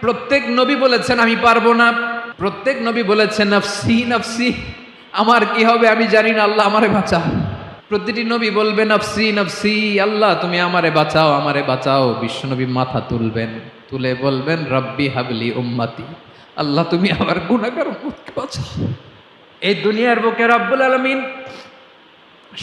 প্রত্যেক নবী বলেছেন আমি পারবো না, প্রত্যেক নবী বলেছেন নফসি নফসি, আমার কি হবে আমি জানি না, আল্লাহ আমারে বাঁচাও। প্রতিটি নবী বলবে নফসি নফসি, আল্লাহ তুমি আমারে বাঁচাও আমারে বাঁচাও। বিশ্বনবী মাথা তুলবেন, তুলে বলবেন রব্বি হাবলি উম্মতি, আল্লাহ তুমি আমার গুনাহগার উম্মতকে বাঁচাও। এই দুনিয়ার বুকে রব্বুল আলামিন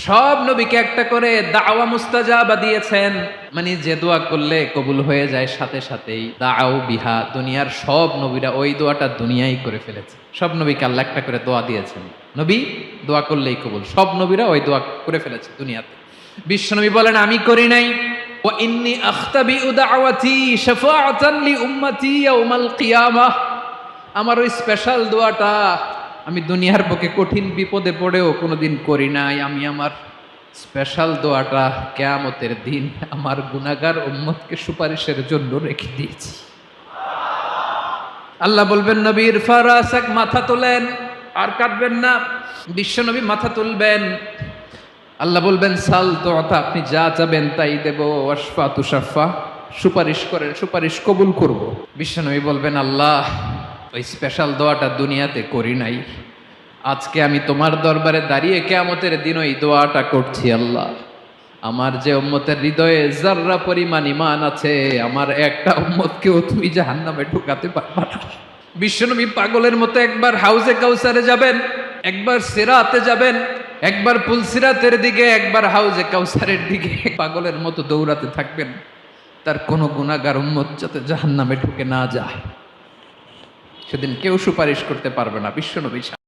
সব নবীকে একটা করে দাওয়া মুস্তাজাবা দিয়েছেন, মানে যে দোয়া করলে কবুল হয়ে যায় সাথে সাথেই। দাও বিহা, দুনিয়ার সব নবীরা ওই দোয়াটা দুনিয়ায় করে ফেলেছে। সব নবীকে আল্লাহ একটা করে দোয়া দিয়েছেন, নবী দোয়া করলেই কবুল। সব নবীরা ওই দোয়া করে ফেলেছে দুনিয়াতে। বিশ্বনবী বলেন আমি করি নাই। ওয়া ইন্নী আখতাবিউ দাওয়াতি শাফাআতান লি উম্মতি ইয়াউমাল কিয়ামাহ, আমার ওই স্পেশাল দোয়াটা আমি দুনিয়ার বুকে কঠিন বিপদে পড়েও কোনোদিন করি নাই। আমি আমার স্পেশাল দোয়াটা কিয়ামতের দিন আমার গুনাহগার উম্মতকে সুপারিশের জন্য রেখে দিয়েছি। আল্লাহ বলবেন নবী ইরফা রাসাক, মাথা তোলেন, আর কাটবেন না। বিশ্বনবী মাথা তুলবেন, আল্লাহ বলবেন সাল তোতা, আপনি যা চাবেন তাই দেব। ওয়াশফা তুশাফা, সুপারিশ করেন, সুপারিশ কবুল করব। বিশ্বনবী বলবেন আল্লাহ ওই স্পেশাল দোয়াটা দুনিয়াতে করি নাই, আজকে আমি তোমার দরবারে দাঁড়িয়ে কিয়ামতের দিন ওই দোয়াটা করছি। আল্লাহ আমার যে উম্মতের হৃদয়ে যাররা পরিমাণ ঈমান আছে, আমার একটা উম্মতকেও তুমি জাহান্নামে ঢুকাতে পারবা না। বিশ্বনবী পাগলের মতো একবার হাউজে কাউসারে যাবেন, একবার সিরাতে যাবেন, একবার পুলসিরাতের দিকে, একবার হাউজে কাউসারের দিকে পাগলের মতো দৌড়াতে থাকবেন, তার কোনো গুনাহগার উম্মত যাতে জাহান্নামে ঢুকে না যায়। সেদিন কেউ সুপারিশ করতে পারবে না। বিশ্বনবী